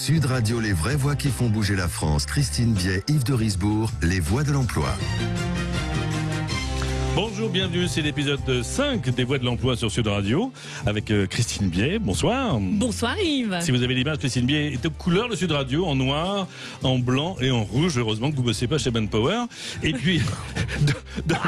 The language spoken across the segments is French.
Sud Radio, les vraies voix qui font bouger la France. Christine Biet, Yves de Risbourg, les voix de l'emploi. Bonjour, bienvenue, c'est l'épisode 5 des Voix de l'Emploi sur Sud Radio avec Christine Biet. Bonsoir. Bonsoir Yves. Si vous avez l'image, Christine Biet est aux couleurs de Sud Radio, en noir, en blanc et en rouge. Heureusement que vous ne bossez pas chez Manpower. Et puis,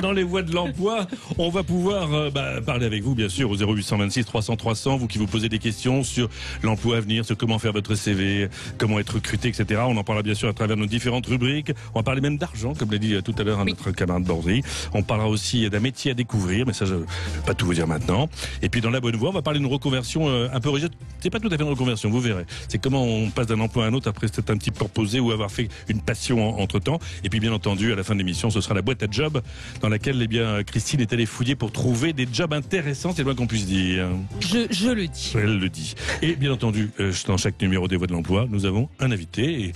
dans les Voix de l'Emploi, on va pouvoir parler avec vous, bien sûr, au 0826 300 300, vous qui vous posez des questions sur l'emploi à venir, sur comment faire votre CV, comment être recruté, etc. On en parlera bien sûr à travers nos différentes rubriques. On va parler même d'argent, comme l'a dit tout à l'heure notre camarade Bordy. On parlera aussi d'un métier à découvrir, mais ça je ne vais pas tout vous dire maintenant. Et puis dans la bonne voie, on va parler d'une reconversion un peu rigide. C'est pas tout à fait une reconversion, vous verrez. C'est comment on passe d'un emploi à un autre après s'être un petit peu reposé ou avoir fait une passion entre temps. Et puis bien entendu, à la fin de l'émission, ce sera la boîte à job dans laquelle Christine est allée fouiller pour trouver des jobs intéressants, c'est le moins qu'on puisse dire. Je le dis. Elle le dit. Et bien entendu, dans chaque numéro des Voix de l'Emploi, nous avons un invité. Et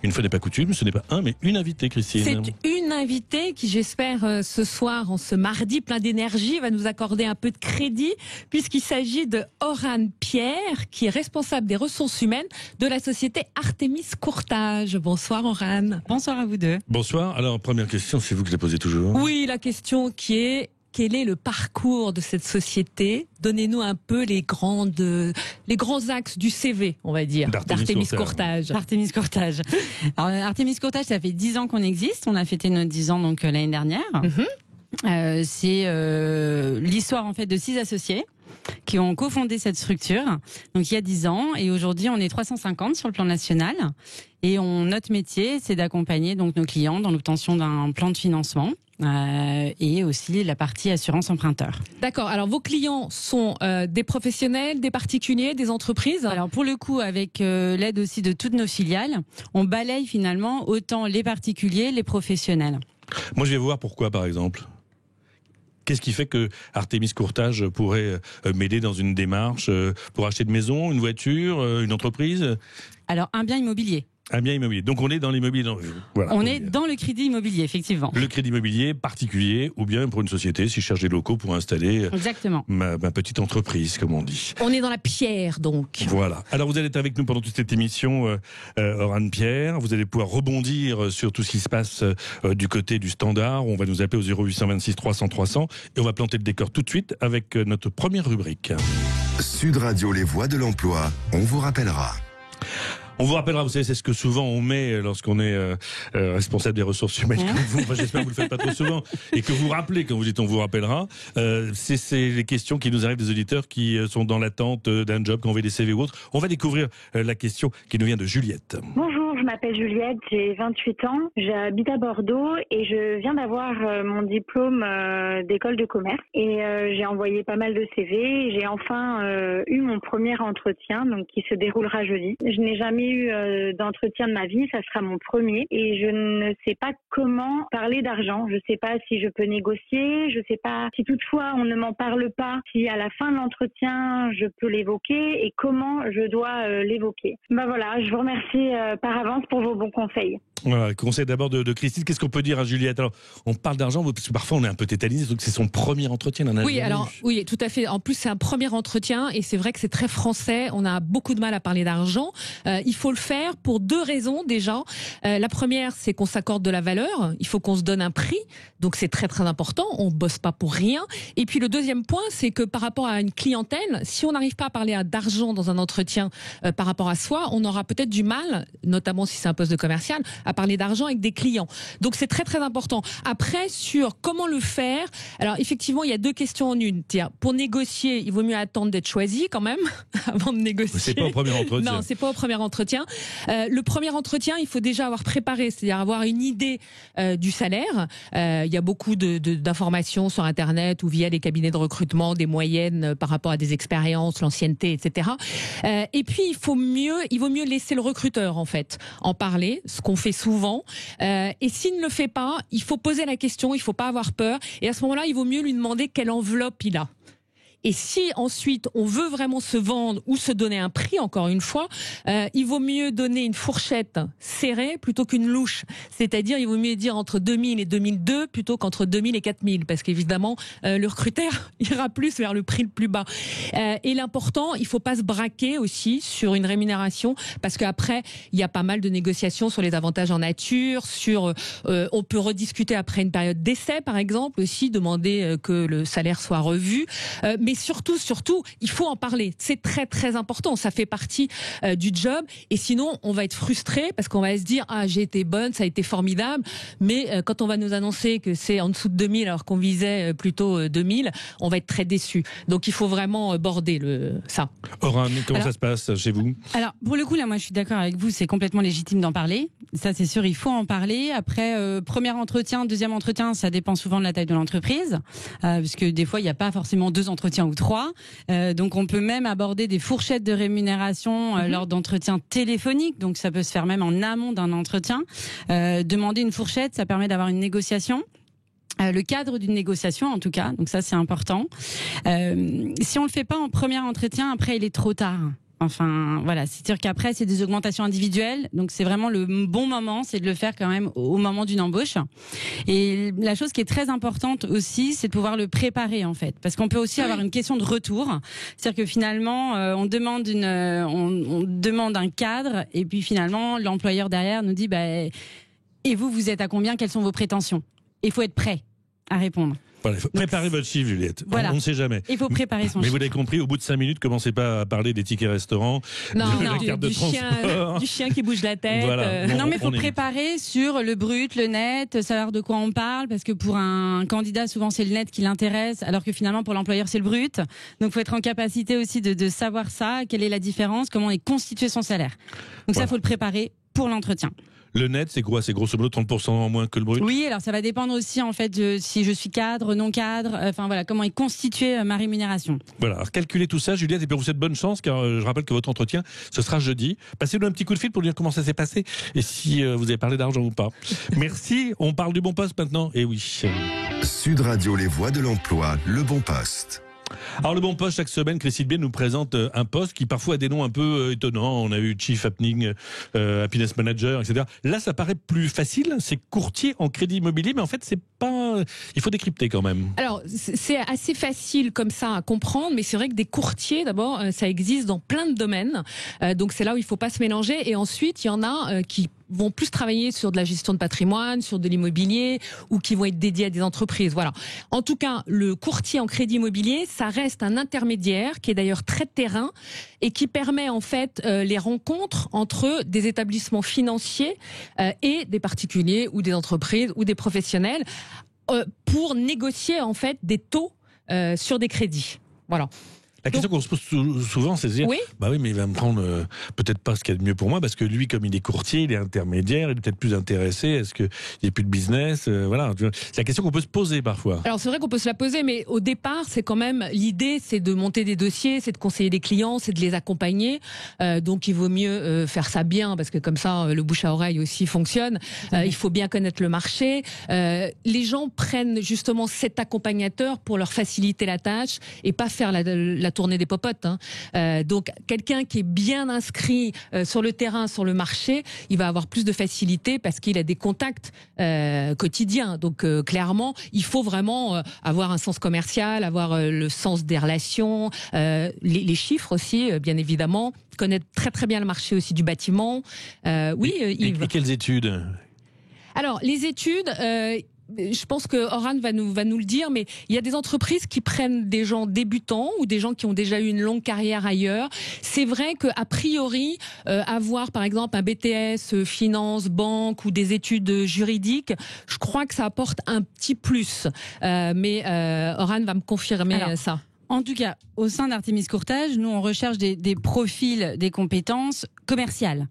une fois n'est pas coutume, ce n'est pas un, mais une invitée, Christine. C'est une invitée qui, j'espère, ce soir, en ce mardi plein d'énergie, va nous accorder un peu de crédit, puisqu'il s'agit de Orane Pierre, qui est responsable des ressources humaines de la société Artemis Courtage. Bonsoir Orane. Bonsoir à vous deux. Bonsoir. Alors, première question, c'est vous que je l'ai posée toujours. Oui, la question qui est: quel est le parcours de cette société? Donnez-nous un peu les grands axes du CV, on va dire, d'Artemis Courtage. Artemis Courtage. Alors, Artemis Courtage, ça fait 10 ans qu'on existe. On a fêté nos 10 ans donc l'année dernière. C'est l'histoire en fait de 6 associés qui ont cofondé cette structure. Donc il y a 10 ans, et aujourd'hui on est 350 sur le plan national. Et notre métier, c'est d'accompagner donc nos clients dans l'obtention d'un plan de financement. Et aussi la partie assurance emprunteur. D'accord. Alors vos clients sont des professionnels, des particuliers, des entreprises? Alors pour le coup, avec l'aide aussi de toutes nos filiales, on balaye finalement autant les particuliers, les professionnels. Moi je vais voir pourquoi par exemple. Qu'est-ce qui fait que Artemis Courtage pourrait m'aider dans une démarche pour acheter une maison, une voiture, une entreprise? Alors un bien immobilier. Un bien immobilier. Donc on est dans l'immobilier. Voilà. On est dans le crédit immobilier, effectivement. Le crédit immobilier particulier, ou bien pour une société, si je cherche des locaux pour installer exactement ma petite entreprise, comme on dit. On est dans la pierre, donc. Voilà. Alors vous allez être avec nous pendant toute cette émission, Orane Pierre. Vous allez pouvoir rebondir sur tout ce qui se passe du côté du standard. On va nous appeler au 0826 300 300 et on va planter le décor tout de suite avec notre première rubrique. Sud Radio, les voix de l'emploi, on vous rappellera. On vous rappellera, vous savez, c'est ce que souvent on met lorsqu'on est responsable des ressources humaines comme vous. Enfin, j'espère que vous le faites pas trop souvent et que vous rappelez quand vous dites on vous rappellera. C'est les questions qui nous arrivent des auditeurs qui sont dans l'attente d'un job, qui ont envoyé des CV ou autre. On va découvrir la question qui nous vient de Juliette. Bonjour, je m'appelle Juliette, j'ai 28 ans, j'habite à Bordeaux et je viens d'avoir mon diplôme d'école de commerce et j'ai envoyé pas mal de CV. J'ai enfin eu mon premier entretien, donc qui se déroulera jeudi. Je n'ai jamais eu d'entretien de ma vie, ça sera mon premier et je ne sais pas comment parler d'argent. Je ne sais pas si je peux négocier, je ne sais pas si toutefois on ne m'en parle pas, si à la fin de l'entretien je peux l'évoquer et comment je dois l'évoquer. Voilà, je vous remercie par avance pour vos bons conseils. Voilà, conseil d'abord de Christine. Qu'est-ce qu'on peut dire à Juliette? Alors, on parle d'argent parce que parfois on est un peu tétanisé, donc c'est son premier entretien. Oui, tout à fait. En plus, c'est un premier entretien et c'est vrai que c'est très français. On a beaucoup de mal à parler d'argent. Il faut le faire pour 2 raisons déjà. La première, c'est qu'on s'accorde de la valeur. Il faut qu'on se donne un prix. Donc c'est très très important. On bosse pas pour rien. Et puis le deuxième point, c'est que par rapport à une clientèle, si on n'arrive pas à parler d'argent dans un entretien par rapport à soi, on aura peut-être du mal, notamment si c'est un poste de commercial, à parler d'argent avec des clients. Donc c'est très très important. Après, sur comment le faire, alors effectivement, il y a 2 questions en une. Pour négocier, il vaut mieux attendre d'être choisi quand même avant de négocier. C'est pas au premier entretien. Non, c'est pas au premier entretien. Le premier entretien, il faut déjà avoir préparé, c'est-à-dire avoir une idée du salaire. Il y a beaucoup d'informations sur Internet ou via les cabinets de recrutement, des moyennes par rapport à des expériences, l'ancienneté, etc. Et puis il vaut mieux laisser le recruteur en fait en parler, ce qu'on fait souvent. Et s'il ne le fait pas, il faut poser la question, il faut pas avoir peur. Et à ce moment-là, il vaut mieux lui demander quelle enveloppe il a. Et si ensuite on veut vraiment se vendre ou se donner un prix, encore une fois, il vaut mieux donner une fourchette serrée plutôt qu'une louche. C'est-à-dire, il vaut mieux dire entre 2000 et 2002 plutôt qu'entre 2000 et 4000, parce qu'évidemment, le recruteur ira plus vers le prix le plus bas. Et l'important, il faut pas se braquer aussi sur une rémunération, parce qu'après, il y a pas mal de négociations sur les avantages en nature, sur on peut rediscuter après une période d'essai, par exemple, aussi demander que le salaire soit revu. Mais surtout, il faut en parler. C'est très très important. Ça fait partie du job. Et sinon, on va être frustré parce qu'on va se dire j'ai été bonne, ça a été formidable. Mais quand on va nous annoncer que c'est en dessous de 2000 alors qu'on visait plutôt 2000, on va être très déçu. Donc il faut vraiment border ça. Oran, comment ça se passe chez vous? Alors pour le coup là, moi je suis d'accord avec vous, c'est complètement légitime d'en parler. Ça c'est sûr, il faut en parler. Après premier entretien, deuxième entretien, ça dépend souvent de la taille de l'entreprise, puisque des fois il n'y a pas forcément 2 entretiens ou 3. Donc on peut même aborder des fourchettes de rémunération lors d'entretiens téléphoniques. Donc ça peut se faire même en amont d'un entretien. Demander une fourchette, ça permet d'avoir une négociation. Le cadre d'une négociation en tout cas, donc ça c'est important. Si on le fait pas en premier entretien, après il est trop tard. Enfin voilà, c'est-à-dire qu'après c'est des augmentations individuelles, donc c'est vraiment le bon moment, c'est de le faire quand même au moment d'une embauche. Et la chose qui est très importante aussi, c'est de pouvoir le préparer en fait, parce qu'on peut aussi avoir une question de retour, c'est-à-dire que finalement on demande un cadre et puis finalement l'employeur derrière nous dit et vous êtes à combien, quelles sont vos prétentions? Il faut être prêt à répondre. Voilà, il faut préparer votre chiffre, Juliette. Voilà. On ne sait jamais. Il faut préparer son chiffre. Mais vous l'avez compris, au bout de 5 minutes, commencez pas à parler des tickets restaurants, des cartes de transport. Du chien qui bouge la tête. Voilà. Non, mais il faut préparer sur le brut, le net, savoir de quoi on parle, parce que pour un candidat, souvent c'est le net qui l'intéresse, alors que finalement pour l'employeur c'est le brut. Donc il faut être en capacité aussi de savoir ça, quelle est la différence, comment est constitué son salaire. Donc ça, il faut le préparer pour l'entretien. Le net, c'est quoi? C'est grosso modo 30% en moins que le brut? Oui, alors ça va dépendre aussi en fait de si je suis cadre, non cadre, enfin voilà, comment est constituée ma rémunération. Voilà, alors calculez tout ça, Juliette, et puis vous souhaite bonne chance, car je rappelle que votre entretien, ce sera jeudi. Passez-nous un petit coup de fil pour dire comment ça s'est passé, et si vous avez parlé d'argent ou pas. Merci, on parle du bon poste maintenant, et oui. Sud Radio, les voix de l'emploi, le bon poste. Alors le bon poste, chaque semaine, Christine Bier nous présente un poste qui parfois a des noms un peu étonnants. On a eu Chief Happening, Happiness Manager, etc. Là, ça paraît plus facile, c'est courtier en crédit immobilier, mais en fait, c'est pas... Il faut décrypter quand même. Alors, c'est assez facile comme ça à comprendre, mais c'est vrai que des courtiers, d'abord, ça existe dans plein de domaines. Donc c'est là où il faut pas se mélanger. Et ensuite, il y en a qui vont plus travailler sur de la gestion de patrimoine, sur de l'immobilier, ou qui vont être dédiés à des entreprises. Voilà. En tout cas, le courtier en crédit immobilier, ça reste un intermédiaire qui est d'ailleurs très terrain et qui permet en fait les rencontres entre des établissements financiers et des particuliers ou des entreprises ou des professionnels pour négocier en fait des taux sur des crédits. Voilà. La question qu'on se pose souvent, c'est de dire, bah oui, mais il va me prendre peut-être pas ce qu'il y a de mieux pour moi, parce que lui, comme il est courtier, il est intermédiaire, il est peut-être plus intéressé, est-ce qu'il n'y a plus de business, voilà. C'est la question qu'on peut se poser parfois. Alors c'est vrai qu'on peut se la poser, mais au départ, c'est quand même, l'idée, c'est de monter des dossiers, c'est de conseiller des clients, c'est de les accompagner, donc il vaut mieux faire ça bien, parce que comme ça, le bouche à oreille aussi fonctionne, il faut bien connaître le marché, les gens prennent justement cet accompagnateur pour leur faciliter la tâche, et pas faire la tournée des popotes. Donc quelqu'un qui est bien inscrit sur le terrain, sur le marché, il va avoir plus de facilité parce qu'il a des contacts quotidiens. Donc clairement, il faut vraiment avoir un sens commercial, avoir le sens des relations, les chiffres aussi, bien évidemment, connaître très très bien le marché aussi du bâtiment. Yves. Et quelles études? Alors les études... je pense que Oran va nous le dire, mais il y a des entreprises qui prennent des gens débutants ou des gens qui ont déjà eu une longue carrière ailleurs. C'est vrai qu'a priori, avoir par exemple un BTS, finance, banque ou des études juridiques, je crois que ça apporte un petit plus. Mais Oran va me confirmer ça. En tout cas, au sein d'Artemis Courtage, nous on recherche des profils, des compétences commerciales.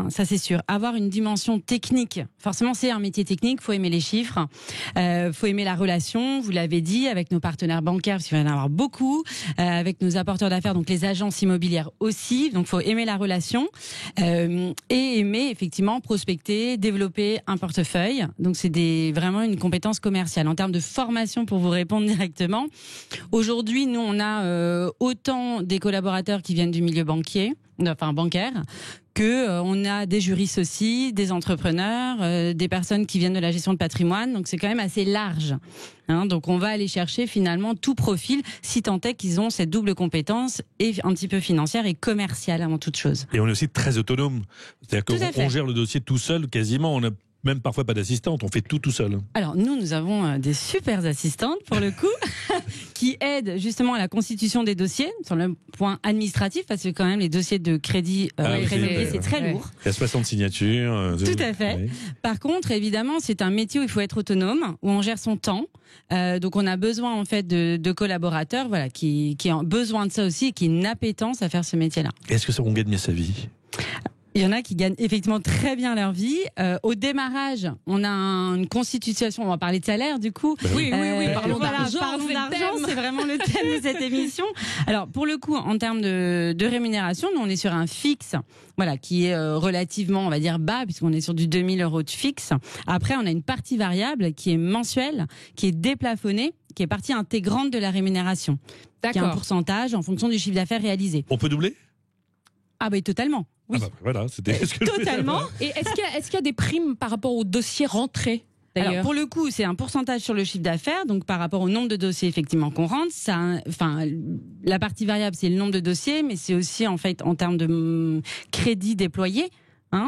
Ça c'est sûr. Avoir une dimension technique, forcément c'est un métier technique, faut aimer les chiffres, faut aimer la relation, vous l'avez dit, avec nos partenaires bancaires, parce qu'il va y en avoir beaucoup, avec nos apporteurs d'affaires, donc les agences immobilières aussi, donc faut aimer la relation, et aimer effectivement prospecter, développer un portefeuille, donc c'est vraiment une compétence commerciale. En termes de formation, pour vous répondre directement, aujourd'hui nous on a autant des collaborateurs qui viennent du milieu bancaire, que on a des juristes aussi, des entrepreneurs, des personnes qui viennent de la gestion de patrimoine. Donc c'est quand même assez large. Donc on va aller chercher finalement tout profil, si tant est qu'ils ont cette double compétence et un petit peu financière et commerciale avant toute chose. Et on est aussi très autonome. C'est-à-dire qu'on gère le dossier tout seul quasiment. On a même parfois pas d'assistante, on fait tout seul. Alors nous avons des super assistantes pour le coup qui aident justement à la constitution des dossiers sur le point administratif, parce que quand même les dossiers de crédit c'est très lourd. Il y a 60 signatures. Tout à fait. Oui. Par contre, évidemment, c'est un métier où il faut être autonome, où on gère son temps. Donc on a besoin en fait de collaborateurs, voilà, qui ont besoin de ça aussi et qui ont une appétence à faire ce métier-là. Est-ce que ça on gagne bien sa vie? Il y en a qui gagnent effectivement très bien leur vie. Au démarrage, on a une constitution, on va parler de salaire du coup. Oui, parlons d'argent. C'est vraiment le thème de cette émission. Alors pour le coup, en termes de rémunération, nous on est sur un fixe, voilà, qui est relativement, on va dire, bas, puisqu'on est sur du 2000 € de fixe. Après, on a une partie variable qui est mensuelle, qui est déplafonnée, qui est partie intégrante de la rémunération. D'accord. Qui est un pourcentage en fonction du chiffre d'affaires réalisé. On peut doubler? Ah bah totalement. Oui. Ah bah, voilà, c'était ce que totalement. Et est-ce qu'il y a des primes par rapport aux dossiers rentrés? Alors pour le coup, c'est un pourcentage sur le chiffre d'affaires, donc par rapport au nombre de dossiers effectivement qu'on rentre. La partie variable, c'est le nombre de dossiers, mais c'est aussi en fait en termes de crédit déployé.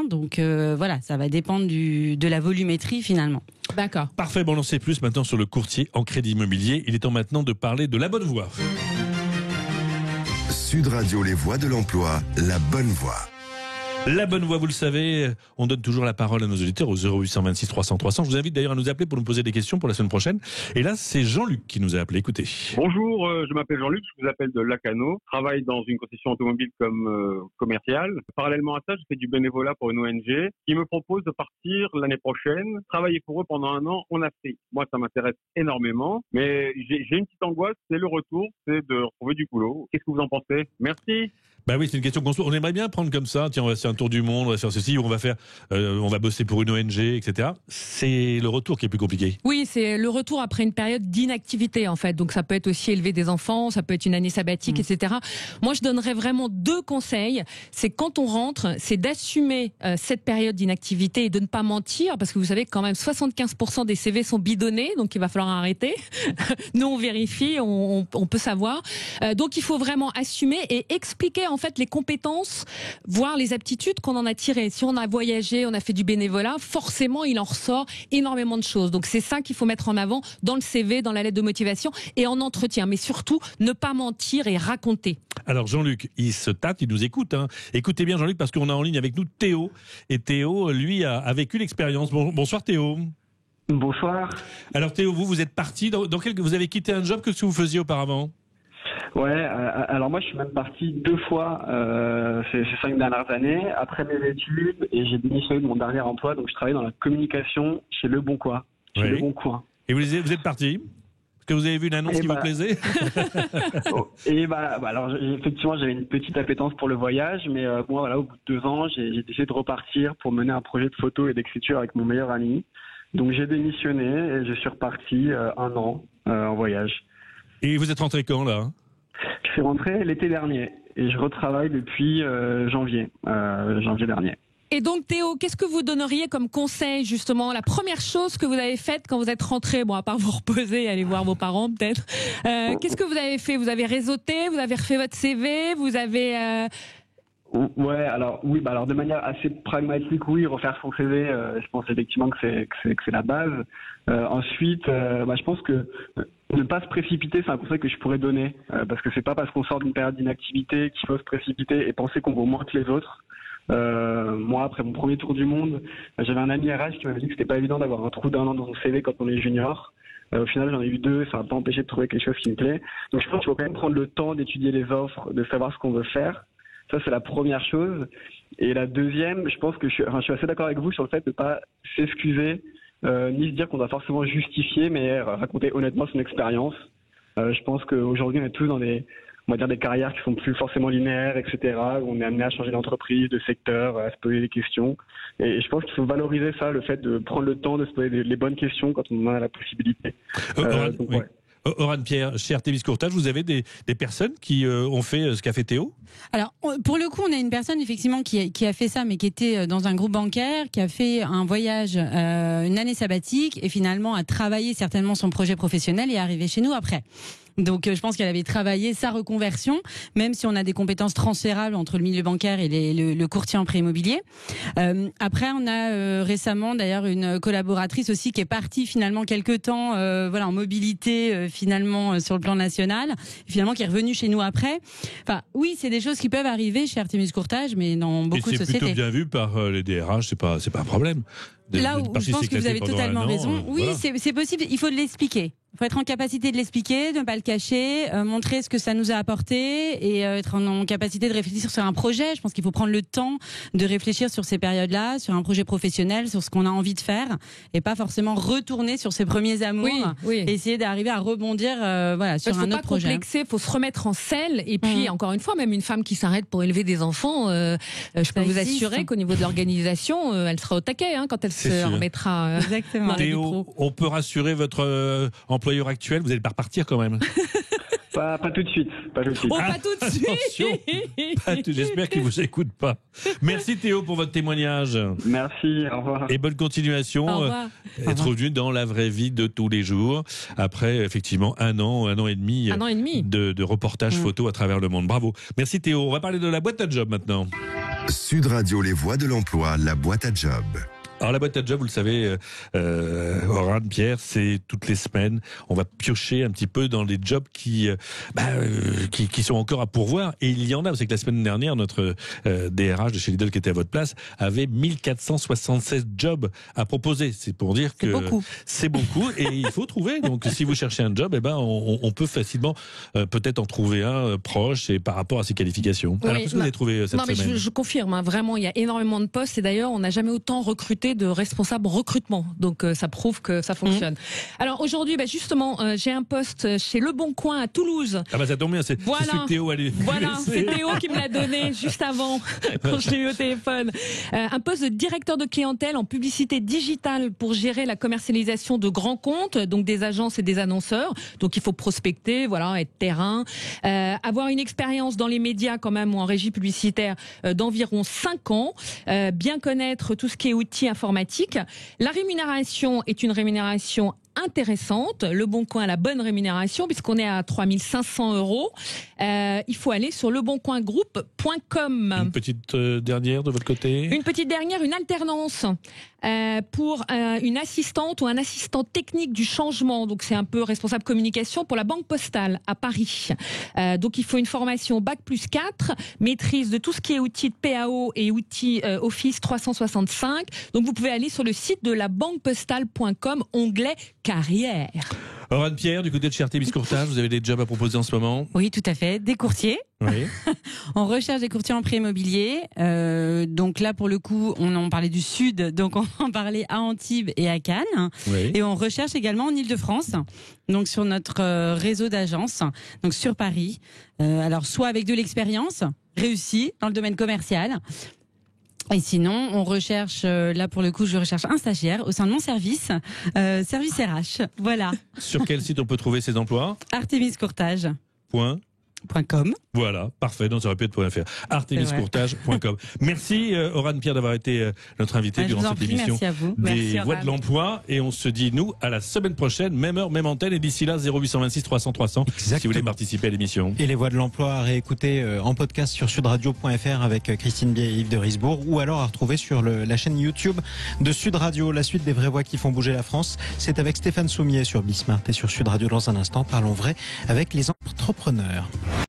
Donc voilà, ça va dépendre de la volumétrie finalement. D'accord. Parfait, bon, on en sait plus maintenant sur le courtier en crédit immobilier. Il est temps maintenant de parler de la bonne voie. Sud Radio, les voies de l'emploi, la bonne voie. La bonne voie, vous le savez, on donne toujours la parole à nos auditeurs au 0826 300 300. Je vous invite d'ailleurs à nous appeler pour nous poser des questions pour la semaine prochaine. Et là, c'est Jean-Luc qui nous a appelé. Écoutez. Bonjour, je m'appelle Jean-Luc, je vous appelle de Lacano. Je travaille dans une concession automobile comme commercial. Parallèlement à ça, je fais du bénévolat pour une ONG qui me propose de partir l'année prochaine, travailler pour eux pendant 1 an en Afrique. Moi, ça m'intéresse énormément, mais j'ai une petite angoisse, c'est le retour, c'est de retrouver du boulot. Qu'est-ce que vous en pensez? Merci. Bah oui, c'est une question qu'on se pose. On aimerait bien prendre comme ça. Tiens, on va faire un tour du monde, on va faire ceci, on va bosser pour une ONG, etc. C'est le retour qui est plus compliqué. Oui, c'est le retour après une période d'inactivité, en fait. Donc, ça peut être aussi élever des enfants, ça peut être une année sabbatique, etc. Moi, je donnerais vraiment 2 conseils. C'est quand on rentre, c'est d'assumer cette période d'inactivité et de ne pas mentir, parce que vous savez que quand même 75% des CV sont bidonnés, donc il va falloir arrêter. Nous, on vérifie, on peut savoir. Donc, il faut vraiment assumer et expliquer en fait les compétences, voire les aptitudes qu'on en a tirées. Si on a voyagé, on a fait du bénévolat, forcément il en ressort énormément de choses. Donc c'est ça qu'il faut mettre en avant dans le CV, dans la lettre de motivation et en entretien. Mais surtout, ne pas mentir et raconter. Alors Jean-Luc, il se tâte, il nous écoute. Écoutez bien Jean-Luc, parce qu'on a en ligne avec nous Théo. Et Théo, lui, a vécu l'expérience. Bonsoir Théo. Bonsoir. Alors Théo, vous êtes parti, vous avez quitté un job, que ce que vous faisiez auparavant? Ouais, alors moi je suis même parti 2 fois ces 5 dernières années, après mes études, et j'ai démissionné de mon dernier emploi, donc je travaille dans la communication chez Le Bon Coin. Le Bon Coin. Et vous êtes parti? Est-ce que vous avez vu une annonce qui vous plaisait? Et alors effectivement j'avais une petite appétence pour le voyage, mais moi voilà, au bout de 2 ans, j'ai décidé de repartir pour mener un projet de photo et d'écriture avec mon meilleur ami. Donc j'ai démissionné et je suis reparti 1 an en voyage. Et vous êtes rentré quand là? Je suis rentré l'été dernier et je retravaille depuis janvier dernier. Et donc Théo, qu'est-ce que vous donneriez comme conseil justement? La première chose que vous avez faite quand vous êtes rentré, bon à part vous reposer et aller voir vos parents peut-être, qu'est-ce que vous avez fait? Vous avez réseauté, vous avez refait votre CV, vous avez... Ouais, alors de manière assez pragmatique, oui, refaire son CV, je pense effectivement que c'est la base. Ensuite, je pense que ne pas se précipiter, c'est un conseil que je pourrais donner, parce que c'est pas parce qu'on sort d'une période d'inactivité qu'il faut se précipiter et penser qu'on vaut moins que les autres. Moi, après mon premier tour du monde, j'avais un ami RH qui m'avait dit que c'était pas évident d'avoir un trou d'1 an dans son CV quand on est junior. Au final, j'en ai eu 2, ça m'a pas empêché de trouver quelque chose qui me plaît. Donc je pense qu'il faut quand même prendre le temps d'étudier les offres, de savoir ce qu'on veut faire. Ça, c'est la première chose. Et la deuxième, je pense que je suis assez d'accord avec vous sur le fait de ne pas s'excuser, ni se dire qu'on doit forcément justifier, mais raconter honnêtement son expérience. Je pense qu'aujourd'hui, on est tous dans des carrières qui sont plus forcément linéaires, etc., où on est amené à changer d'entreprise, de secteur, à se poser des questions. Et je pense qu'il faut valoriser ça, le fait de prendre le temps de se poser les bonnes questions quand on en a la possibilité. Aurane Pierre, chez Artémis Courtage, vous avez des personnes qui ont fait ce qu'a fait Théo ? Alors, pour le coup, on a une personne effectivement qui a fait ça, mais qui était dans un groupe bancaire, qui a fait un voyage, une année sabbatique, et finalement a travaillé certainement son projet professionnel et est arrivé chez nous après. Donc, je pense qu'elle avait travaillé sa reconversion, même si on a des compétences transférables entre le milieu bancaire et le courtier en prêt immobilier. Après, on a récemment d'ailleurs une collaboratrice aussi qui est partie finalement quelque temps, en mobilité finalement sur le plan national, et finalement qui est revenue chez nous après. Enfin, oui, c'est des choses qui peuvent arriver chez Artémis Courtage, mais dans beaucoup de sociétés. Et c'est plutôt bien vu par les DRH, c'est pas un problème. Là où je pense que vous avez totalement raison. Oui, voilà. C'est possible. Il faut l'expliquer. Il faut être en capacité de l'expliquer, de ne pas le cacher, montrer ce que ça nous a apporté et être en capacité de réfléchir sur un projet. Je pense qu'il faut prendre le temps de réfléchir sur ces périodes-là, sur un projet professionnel, sur ce qu'on a envie de faire et pas forcément retourner sur ses premiers amours et essayer d'arriver à rebondir sur un autre projet. Il faut faut se remettre en selle et puis encore une fois, même une femme qui s'arrête pour élever des enfants, je peux vous assurer qu'au niveau de l'organisation, elle sera au taquet quand elle se remettra Exactement. Théo, on peut rassurer votre employeur actuel, vous n'allez pas repartir quand même. Pas tout de suite. Pas tout de suite. Oh, pas tout de suite. J'espère qu'il vous écoute pas. Merci Théo pour votre témoignage. Merci, au revoir. Et bonne continuation. Au revoir. Être revenu dans la vraie vie de tous les jours. Après, effectivement, un an et demi de reportage photo à travers le monde. Bravo. Merci Théo. On va parler de la boîte à job maintenant. Sud Radio, les voix de l'emploi, la boîte à job. Alors la boîte à job, vous le savez, Aurane, Pierre, c'est toutes les semaines, on va piocher un petit peu dans les jobs qui sont encore à pourvoir. Et il y en a, vous savez que la semaine dernière, notre DRH de chez Lidl qui était à votre place avait 1476 jobs à proposer. C'est pour dire que c'est beaucoup et il faut trouver. Donc si vous cherchez un job, on peut facilement peut-être en trouver un proche et par rapport à ses qualifications. Alors qu'est-ce que vous avez trouvé cette semaine ? Je confirme, vraiment, il y a énormément de postes et d'ailleurs, on n'a jamais autant recruté de responsables recrutement. Donc ça prouve que ça fonctionne. Alors aujourd'hui, justement, j'ai un poste chez Le Bon Coin à Toulouse. Ah ça tombe bien, c'est celui que Théo allait. Voilà, c'est Théo qui me l'a donné juste avant quand je l'ai eu au téléphone. Un poste de directeur de clientèle en publicité digitale pour gérer la commercialisation de grands comptes, donc des agences et des annonceurs. Donc il faut prospecter, être terrain, avoir une expérience dans les médias quand même ou en régie publicitaire d'environ 5 ans, bien connaître tout ce qui est outils informatique. La rémunération est une rémunération intéressante. Le Bon Coin a la bonne rémunération puisqu'on est à 3 500 €. Il faut aller sur leboncoingroupe.com. Une petite dernière de votre côté ? Une petite dernière, une alternance pour une assistante ou un assistant technique du changement. Donc c'est un peu responsable communication pour la Banque Postale à Paris. Donc il faut une formation Bac+4, maîtrise de tout ce qui est outils de PAO et outils Office 365. Donc vous pouvez aller sur le site de la banquepostale.com, onglet carrière. Aurane Pierre, du côté de chez Artémis Courtage, vous avez des jobs à proposer en ce moment ? Oui, tout à fait. Des courtiers. Oui. On recherche des courtiers en prêt immobilier. Donc là, pour le coup, on en parlait du Sud, donc on en parlait à Antibes et à Cannes. Oui. Et on recherche également en Ile-de-France, donc sur notre réseau d'agences, donc sur Paris. Alors, soit avec de l'expérience réussie dans le domaine commercial. Et sinon, on recherche, là pour le coup, je recherche un stagiaire au sein de mon service, service RH. Voilà. Sur quel site on peut trouver ces emplois ? artemiscourtage.com. Voilà, parfait, donc ça aurait pu être .fr. artemiscourtage.com. Merci Aurane Pierre d'avoir été notre invité durant cette émission des Voix de l'Emploi. Et on se dit, nous, à la semaine prochaine, même heure, même antenne. Et d'ici là, 0826 300 300, si vous voulez participer à l'émission. Et les Voix de l'Emploi à réécouter en podcast sur sudradio.fr avec Christine Biet et Yves de Risbourg, ou alors à retrouver sur la chaîne YouTube de Sud Radio. La suite des vraies voix qui font bouger la France, c'est avec Stéphane Soumier sur Bismart et sur Sud Radio dans un instant. Parlons vrai avec les entrepreneurs.